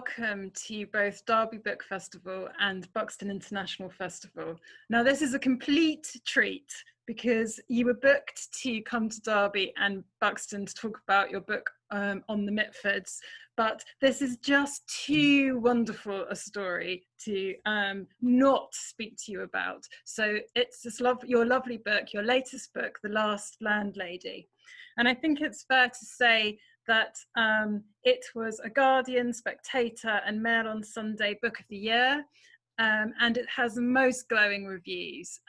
welcome to both Derby Book Festival and Buxton International Festival. Now, this is a complete treat because you were booked to come to Derby and Buxton to talk about your book on the Mitfords, but this is just too wonderful a story to not speak to you about. So it's this your lovely book, your latest book, The Last Landlady. And I think it's fair to say that it was a Guardian, Spectator and Mail on Sunday Book of the Year, and it has the most glowing reviews,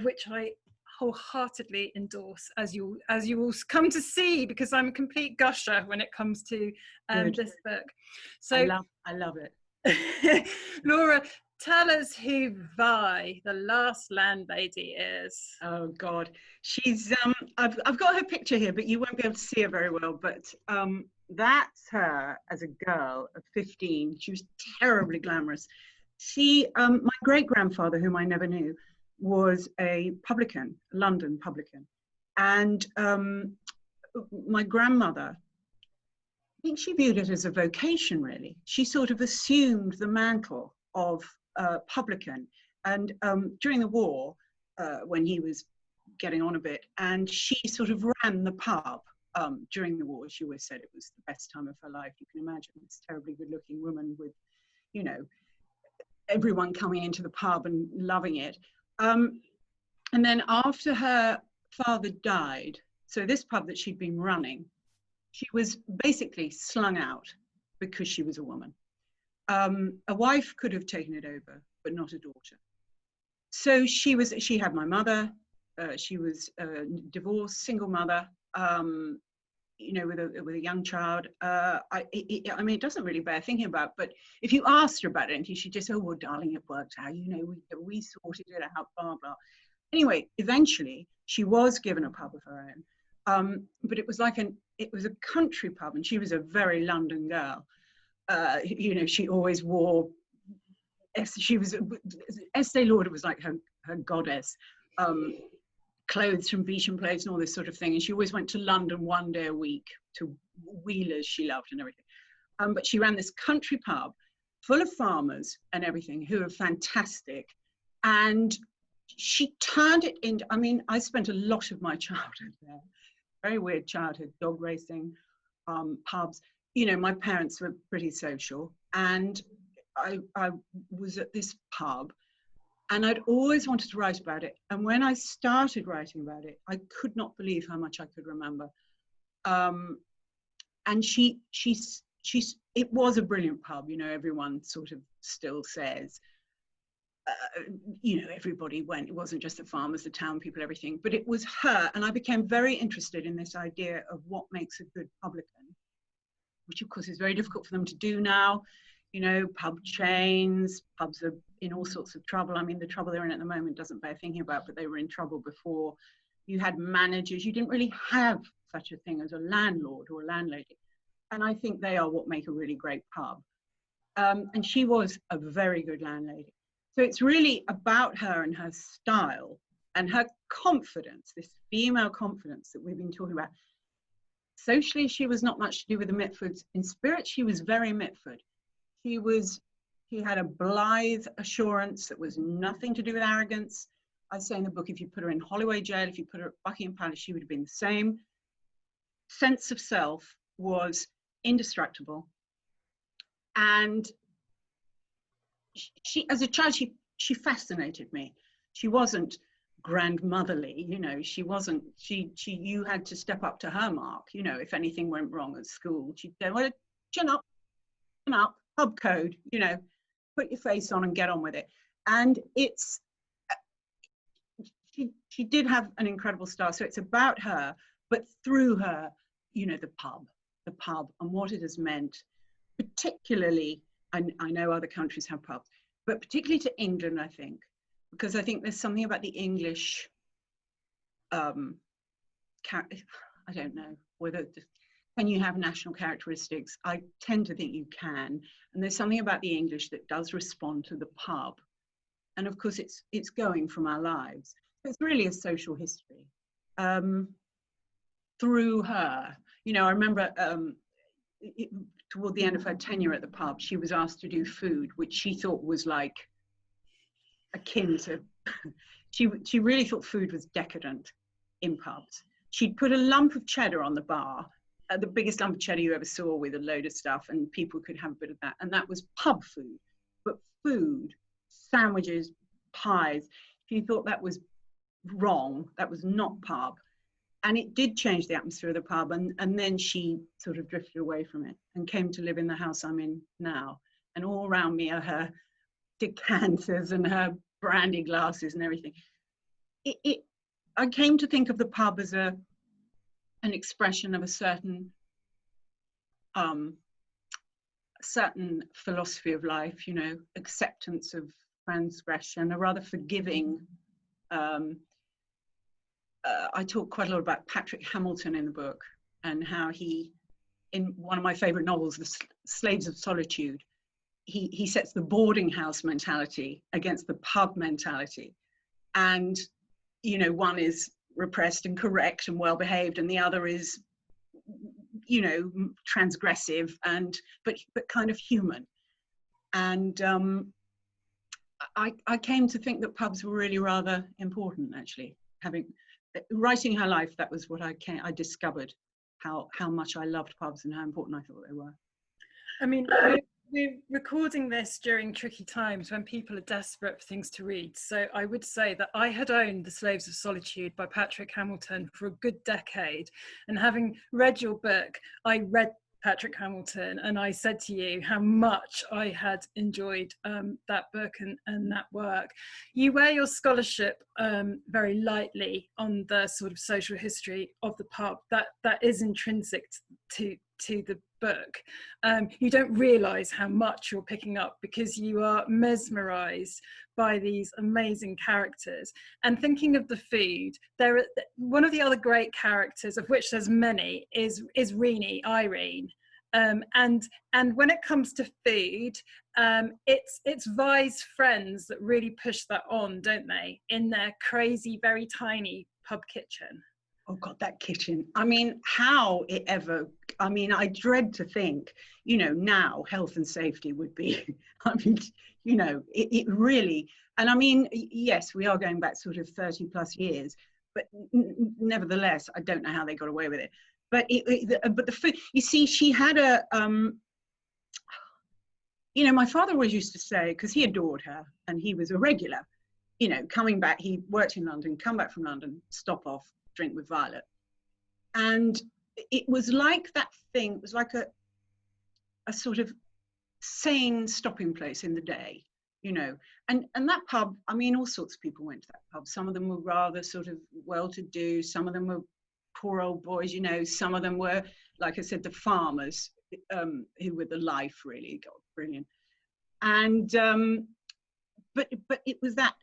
which I wholeheartedly endorse, as you will come to see, because I'm a complete gusher when it comes to this book. So I love it. Laura, tell us who Vi, the Last Landlady, is. Oh God, she's I've got her picture here, but you won't be able to see her very well. But that's her as a girl of 15. She was terribly glamorous. She, my great grandfather, whom I never knew, was a publican, London publican, and my grandmother, I think she viewed it as a vocation. Really, she sort of assumed the mantle of publican, and during the war, when he was getting on a bit, and she sort of ran the pub during the war. She always said it was the best time of her life. You can imagine this terribly good-looking woman with, you know, everyone coming into the pub and loving it. And then after her father died, so this pub that she'd been running, she was basically slung out because she was a woman. A wife could have taken it over, but not a daughter. So she had my mother. She was divorced, single mother, you know, with a young child. I mean, it doesn't really bear thinking about, but if you asked her about it, and she'd just, oh, well, darling, it worked out, you know, we sorted it out, blah, blah. Anyway, eventually, she was given a pub of her own, but it was a country pub, and she was a very London girl. You know, she always wore, she was, Estee Lauder was like her goddess, clothes from Beecham Place and all this sort of thing. And she always went to London one day a week to Wheelers she loved and everything. But she ran this country pub full of farmers and everything who were fantastic. And she turned it into, I mean, I spent a lot of my childhood there. Very weird childhood, dog racing, pubs. You know, my parents were pretty social, and I was at this pub, and I'd always wanted to write about it. And when I started writing about it, I could not believe how much I could remember. And it was a brilliant pub. You know, everyone sort of still says, you know, everybody went. It wasn't just the farmers, the town people, everything. But it was her, and I became very interested in this idea of what makes a good publican, which of course is very difficult for them to do now. You know, pub chains, pubs are in all sorts of trouble. I mean, the trouble they're in at the moment doesn't bear thinking about, but they were in trouble before. You had managers. You didn't really have such a thing as a landlord or a landlady. And I think they are what make a really great pub. And she was a very good landlady. So it's really about her and her style and her confidence, this female confidence that we've been talking about. Socially, she was not much to do with the Mitfords. In spirit, she was very Mitford. She had a blithe assurance that was nothing to do with arrogance. I say in the book, if you put her in Holloway Jail, if you put her at Buckingham Palace, she would have been the same. Sense of self was indestructible. And she, as a child, she fascinated me. She wasn't grandmotherly, you know, she wasn't, you had to step up to her mark, you know, if anything went wrong at school, she'd go, well, chin up, pub code, you know, put your face on and get on with it. And it's, she did have an incredible style. So it's about her, but through her, you know, the pub and what it has meant, particularly, I know other countries have pubs, but particularly to England, I think, because I think there's something about the English, I don't know whether, can you have national characteristics? I tend to think you can. And there's something about the English that does respond to the pub. And of course, it's going from our lives. It's really a social history. Through her, you know, I remember toward the end of her tenure at the pub, she was asked to do food, which she thought was like akin to, she really thought food was decadent in pubs. She'd put a lump of cheddar on the bar, the biggest lump of cheddar you ever saw, with a load of stuff, and people could have a bit of that. And that was pub food. But food, sandwiches, pies, she thought that was wrong. That was not pub. And it did change the atmosphere of the pub. And then she sort of drifted away from it and came to live in the house I'm in now. And all around me are her decanters and her brandy glasses and everything. I came to think of the pub as an expression of a certain philosophy of life, you know, acceptance of transgression, a rather forgiving. I talk quite a lot about Patrick Hamilton in the book, and how he, in one of my favorite novels, The Slaves of Solitude, he sets the boarding house mentality against the pub mentality. And, you know, one is repressed and correct and well behaved, and the other is, you know, transgressive and but kind of human. And I came to think that pubs were really rather important, actually. Writing her life, that was what I discovered, how much I loved pubs and how important I thought they were. I mean, we're recording this during tricky times when people are desperate for things to read. So I would say that I had owned The Slaves of Solitude by Patrick Hamilton for a good decade. And having read your book, I read Patrick Hamilton, and I said to you how much I had enjoyed that book and that work. You wear your scholarship very lightly on the sort of social history of the pub that is intrinsic to the book. You don't realize how much you're picking up because you are mesmerized by these amazing characters. And thinking of the food, one of the other great characters, of which there's many, is Irene. And when it comes to food, it's Vi's friends that really push that on, don't they, in their crazy, very tiny pub kitchen. Oh God, that kitchen. I mean, how it ever, I mean, I dread to think, you know, now health and safety would be, I mean, you know, it really, and I mean, yes, we are going back sort of 30 plus years, but nevertheless, I don't know how they got away with it. But but the food, you see, she had a, you know, my father always used to say, because he adored her and he was a regular, you know, coming back, he worked in London, come back from London, stop off, drink with Violet. And it was like that thing, it was like a sort of sane stopping place in the day, you know. And that pub, I mean, all sorts of people went to that pub. Some of them were rather sort of well-to-do, some of them were poor old boys, you know, some of them were, like I said, the farmers who were the life, really. God, brilliant. And but it was that,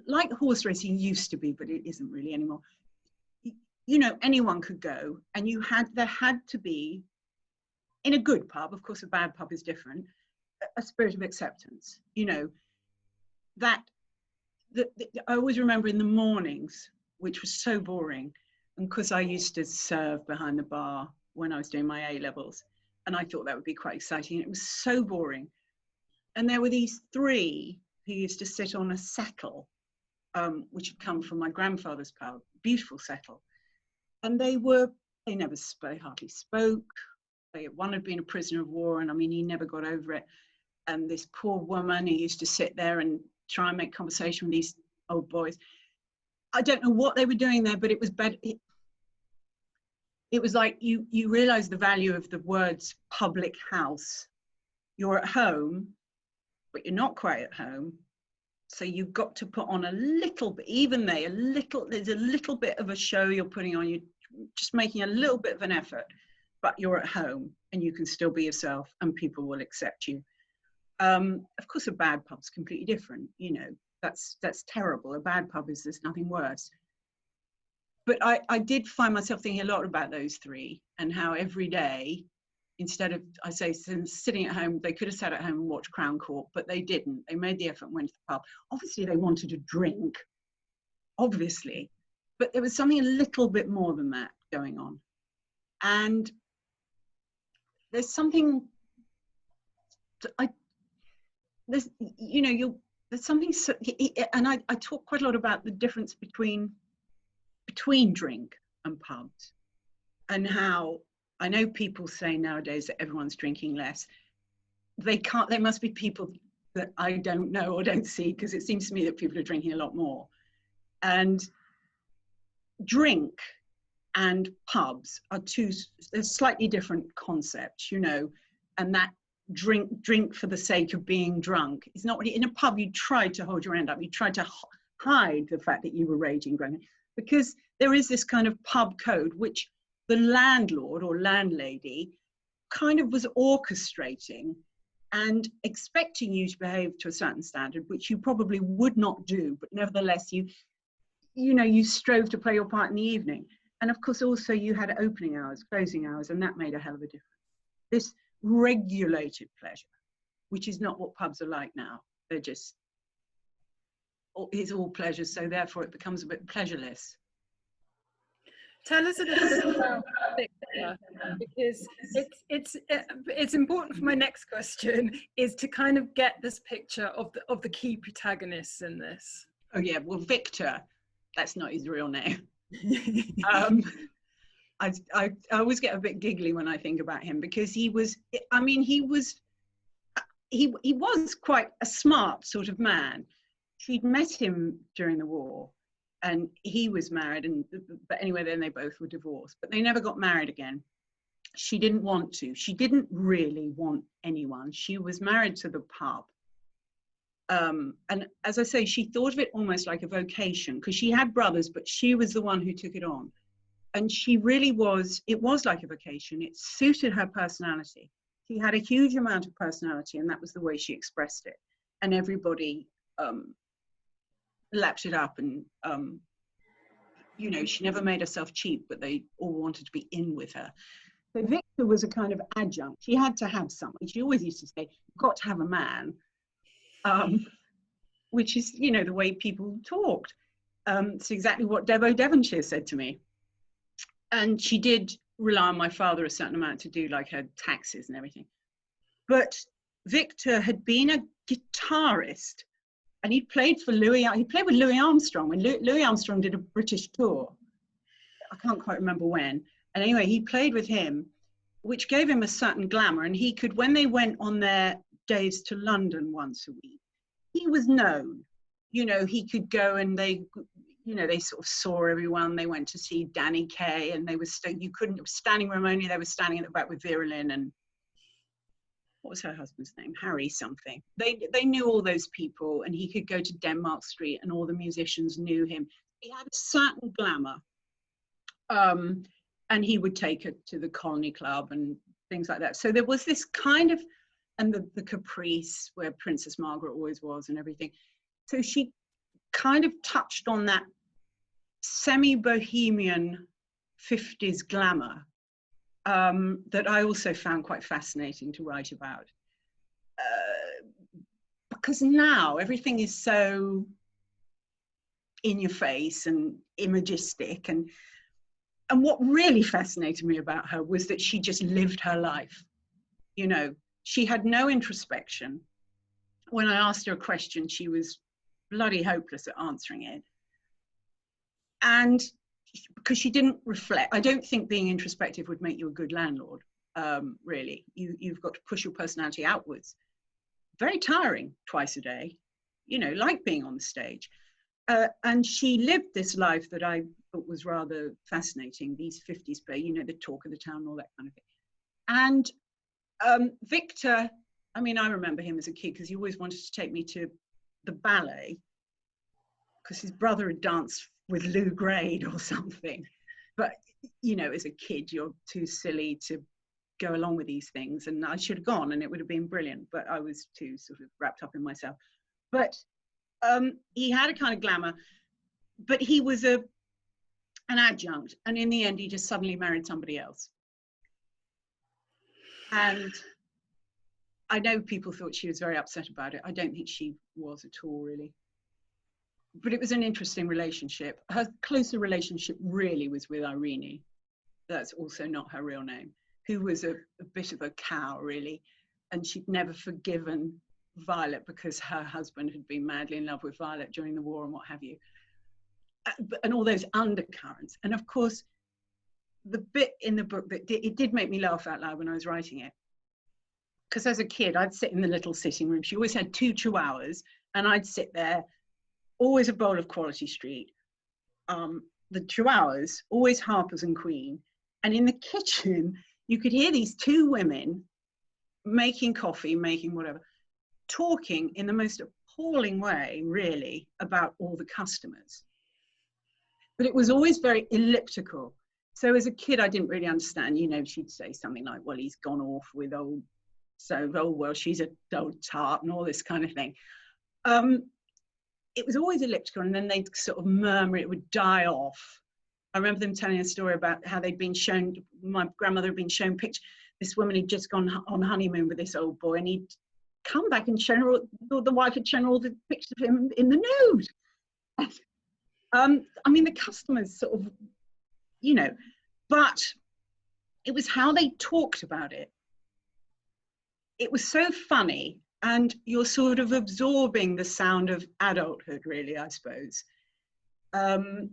like horse racing used to be, but it isn't really anymore. You know, anyone could go, and there had to be, in a good pub, of course a bad pub is different, a spirit of acceptance, you know, that I always remember in the mornings, which was so boring, and because I used to serve behind the bar when I was doing my A-levels, and I thought that would be quite exciting, it was so boring. And there were these three who used to sit on a settle, which had come from my grandfather's pub, beautiful settle. And they hardly spoke. One had been a prisoner of war, and I mean, he never got over it. And this poor woman who used to sit there and try and make conversation with these old boys. I don't know what they were doing there, but it was better. It was like you realize the value of the words public house. You're at home, but you're not quite at home. So you've got to put on a little bit, there's a little bit of a show you're putting on, you're just making a little bit of an effort, but you're at home and you can still be yourself and people will accept you. Of course, a bad pub's completely different, you know, that's terrible. A bad pub there's nothing worse. But I did find myself thinking a lot about those three and how every day, instead of, I say, sitting at home, they could have sat at home and watched Crown Court, but they didn't. They made the effort and went to the pub. Obviously, they wanted to drink, obviously, but there was something a little bit more than that going on. And there's something, there's, you know, there's something, so, and I talk quite a lot about the difference between drink and pubs, and how I know people say nowadays that everyone's drinking less. There must be people that I don't know or don't see, because it seems to me that people are drinking a lot more. And drink and pubs are they're slightly different concepts, you know, and that drink for the sake of being drunk is not really, in a pub you try to hold your end up, you try to hide the fact that you were raging drunk, because there is this kind of pub code which the landlord or landlady kind of was orchestrating and expecting you to behave to a certain standard, which you probably would not do, but nevertheless you strove to play your part in the evening. And of course also you had opening hours, closing hours, and that made a hell of a difference. This regulated pleasure, which is not what pubs are like now. They're just, it's all pleasure, so therefore it becomes a bit pleasureless. Tell us a little bit about Victor, because it's important for my next question is to kind of get this picture of the key protagonists in this. Oh yeah, well, Victor, that's not his real name. I always get a bit giggly when I think about him, because he was quite a smart sort of man. She'd met him during the war, and he was married, but anyway, then they both were divorced, but they never got married again. She didn't want to. She didn't really want anyone. She was married to the pub. And as I say, she thought of it almost like a vocation, because she had brothers, but she was the one who took it on. And she really was, it was like a vocation. It suited her personality. She had a huge amount of personality, and that was the way she expressed it. And everybody lapped it up, and she never made herself cheap, but they all wanted to be in with her. So Victor was a kind of adjunct. She had to have someone. She always used to say, "You've got to have a man," which is, the way people talked. It's exactly what Debo Devonshire said to me. And she did rely on my father a certain amount to do like her taxes and everything. But Victor had been a guitarist, and he played with Louis Armstrong when Louis Armstrong did a British tour. I can't quite remember when. And anyway, he played with him, which gave him a certain glamour. And he could, when they went on their days to London once a week, he was known. He could go, and they sort of saw everyone. They went to see Danny Kaye, and they were you couldn't, standing room only. They were standing at the back with Vera Lynn, and what was her husband's name? Harry something. They knew all those people, and he could go to Denmark Street, and all the musicians knew him. He had a certain glamour, and he would take her to the Colony Club and things like that. So there was this kind of, and the Caprice where Princess Margaret always was and everything. So she kind of touched on that semi-bohemian 50s glamour that I also found quite fascinating to write about. Because now everything is so in your face and imagistic, and what really fascinated me about her was that she just lived her life. She had no introspection. When I asked her a question, she was bloody hopeless at answering it. And because she didn't reflect, I don't think being introspective would make you a good landlord, really. You've got to push your personality outwards. Very tiring, twice a day, like being on the stage. And she lived this life that I thought was rather fascinating, these 50s play, the talk of the town, all that kind of thing. And Victor, I remember him as a kid because he always wanted to take me to the ballet because his brother had danced with Lou Grade or something. But, as a kid, you're too silly to go along with these things. And I should have gone and it would have been brilliant, but I was too sort of wrapped up in myself. But he had a kind of glamour, but he was an adjunct. And in the end, he just suddenly married somebody else. And I know people thought she was very upset about it. I don't think she was at all, really. But it was an interesting relationship. Her closer relationship really was with Irene. That's also not her real name. who was a bit of a cow, really. And she'd never forgiven Violet because her husband had been madly in love with Violet during the war and what have you. And all those undercurrents. And of course, the bit in the book that it did make me laugh out loud when I was writing it. Because as a kid, I'd sit in the little sitting room. She always had 2 chihuahuas, and I'd sit there, always a bowl of Quality Street. The chihuahuas, always Harper's and Queen. And in the kitchen, you could hear these 2 women making coffee, making whatever, talking in the most appalling way, really, about all the customers. But it was always very elliptical. So as a kid, I didn't really understand, you know, she'd say something like, well, he's gone off with old, so, oh, well, she's a old tart and all this kind of thing. It was always elliptical, and then they'd sort of murmur, it would die off. I remember them telling a story about how they'd been shown, my grandmother had been shown pictures, this woman had just gone on honeymoon with this old boy, and he'd come back and shown her, the wife had shown her all the pictures of him in the nude. I mean, the customers sort of, you know, but it was how they talked about it. It was so funny, and you're sort of absorbing the sound of adulthood, really, I suppose. And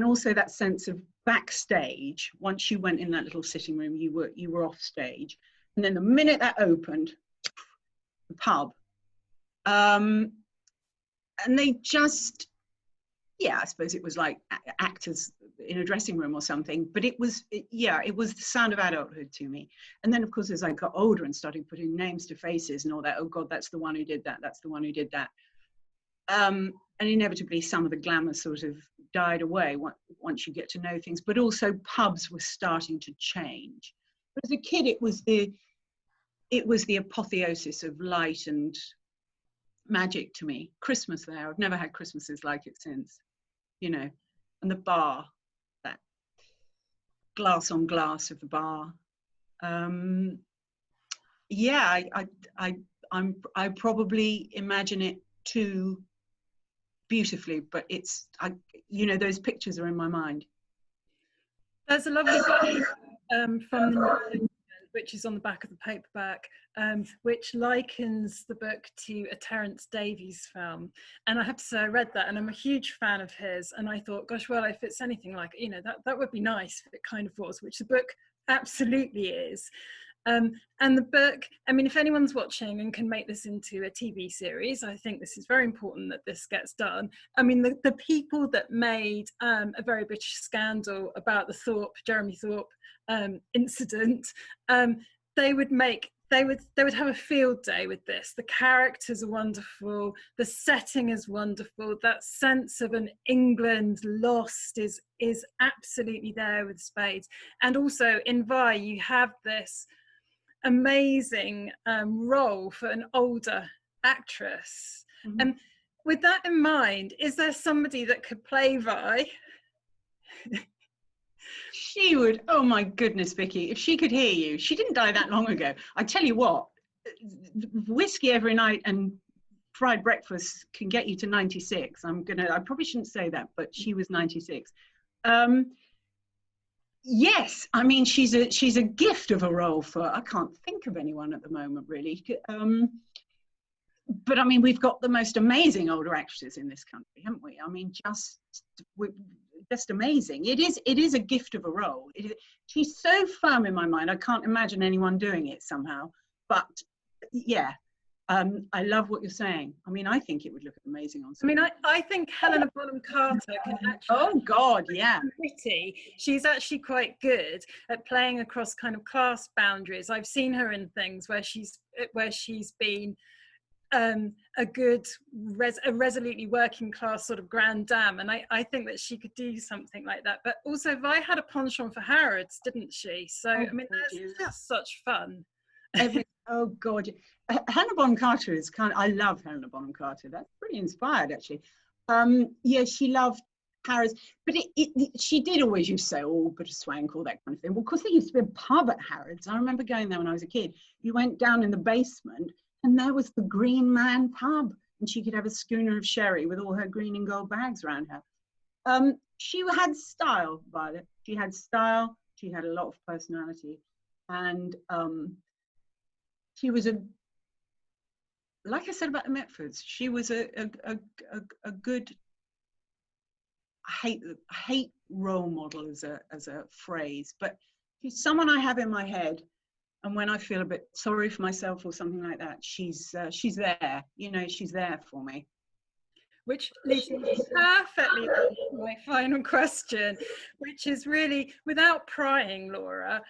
also that sense of backstage. Once you went in that little sitting room, you were off stage, and then the minute that opened, the pub, and they just, yeah, I suppose it was like actors in a dressing room or something, but it was the sound of adulthood to me. And then, of course, as I got older and started putting names to faces and all that, oh God, that's the one who did that, that's the one who did that. And inevitably, some of the glamour sort of died away once you get to know things, but also pubs were starting to change. But as a kid, it was the apotheosis of light and magic to me. Christmas there, I've never had Christmases like it since, you know. And the bar, that glass on glass of the bar. Yeah, I probably imagine it too beautifully, but it's, you know, those pictures are in my mind. There's a lovely book from the which is on the back of the paperback, which likens the book to a Terence Davies film. And I have to say, I read that and I'm a huge fan of his. And I thought, gosh, well, if it's anything like, you know, that would be nice if it kind of was, which the book absolutely is. And the book, I mean, if anyone's watching and can make this into a TV series, I think this is very important that this gets done. I mean, the people that made A Very British Scandal about the Jeremy Thorpe incident, they would have a field day with this. The characters are wonderful, the setting is wonderful, that sense of an England lost is absolutely there with spades. And also in Vi, you have this amazing role for an older actress. Mm-hmm. And with that in mind, is there somebody that could play Vi? She would, oh my goodness, Vicky, if she could hear you. She didn't die that long ago. I tell you what, whiskey every night and fried breakfast can get you to 96. I probably shouldn't say that, but she was 96. Yes, I mean, she's a gift of a role for, I can't think of anyone at the moment, really. But I mean, we've got the most amazing older actresses in this country, haven't we? I mean, just amazing. It is a gift of a role. She's so firm in my mind. I can't imagine anyone doing it somehow. But yeah, I love what you're saying. I mean, I think it would look amazing on screen. I mean, I think Helena Bonham Carter can actually. Oh God, yeah. Pretty. She's actually quite good at playing across kind of class boundaries. I've seen her in things where she's been a resolutely working class sort of grande dame, and I think that she could do something like that. But also Vi had a penchant for Harrods, didn't she? So I mean, that's just such fun. Oh God, Helena Bonham Carter is I love Helena Bonham Carter. That's pretty inspired, actually. Yeah, she loved Harrods, but she did always used to say, oh, but a swank, all that kind of thing. Well, of course, there used to be a pub at Harrods. I remember going there when I was a kid. You went down in the basement, and there was the Green Man pub, and she could have a schooner of sherry with all her green and gold bags around her. She had style, Violet. She had style. She had a lot of personality, and she was like I said about the Mitfords, she was a good, I hate role model as a phrase, but she's someone I have in my head, and when I feel a bit sorry for myself or something like that, she's there. She's there for me. Which leads me perfectly to my final question, which is really, without prying, Laura,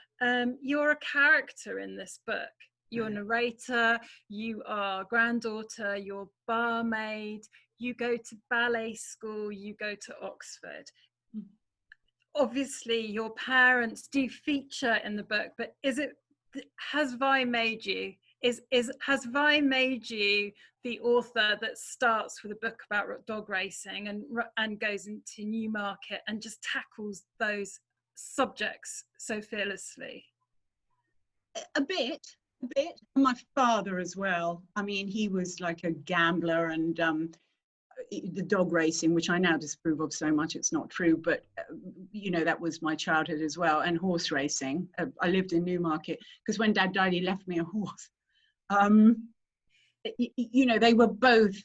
you're a character in this book. You're narrator, you are granddaughter, you're barmaid, you go to ballet school, you go to Oxford. Obviously, your parents do feature in the book, but has Vi made you? Has Vi made you the author that starts with a book about dog racing and goes into Newmarket and just tackles those subjects so fearlessly? A bit. My father as well. I mean, he was like a gambler, and the dog racing, which I now disapprove of so much, it's not true, but that was my childhood as well. And horse racing. I lived in Newmarket because when Dad died, he left me a horse. They were both,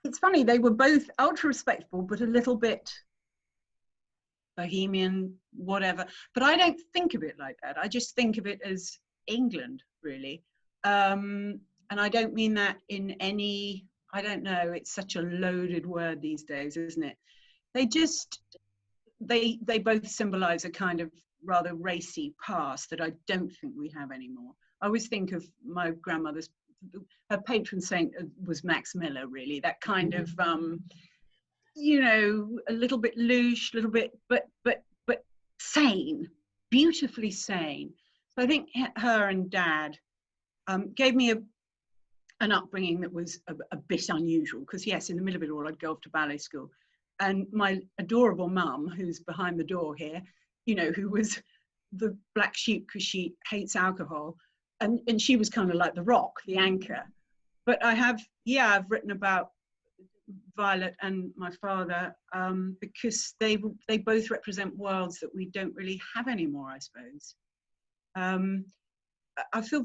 it's funny, they were both ultra respectful, but a little bit bohemian, whatever. But I don't think of it like that. I just think of it as England, really. And I don't mean that in any, I don't know, it's such a loaded word these days, isn't it? They both symbolize a kind of rather racy past that I don't think we have anymore. I always think of my grandmother's, her patron saint was Max Miller, really, that kind of, a little bit louche, little bit, but sane, beautifully sane. So I think her and Dad gave me an upbringing that was a bit unusual, because yes, in the middle of it all, I'd go off to ballet school. And my adorable mum, who's behind the door here, who was the black sheep because she hates alcohol, and she was kind of like the rock, the anchor. But I've written about Violet and my father because they both represent worlds that we don't really have anymore, I suppose. I feel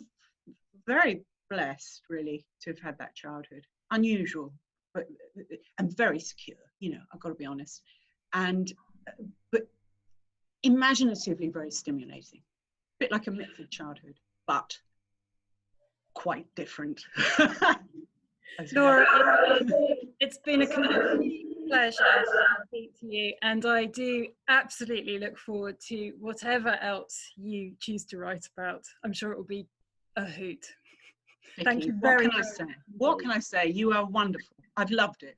very blessed, really, to have had that childhood. Unusual, but and very secure, I've got to be honest. But imaginatively very stimulating. A bit like a Mitford childhood, but quite different. Laura, it's been a complete pleasure to speak to you, and I do absolutely look forward to whatever else you choose to write about. I'm sure it will be a hoot. Vicky, thank you very much. What can I say? You are wonderful. I've loved it.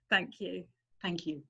Thank you. Thank you.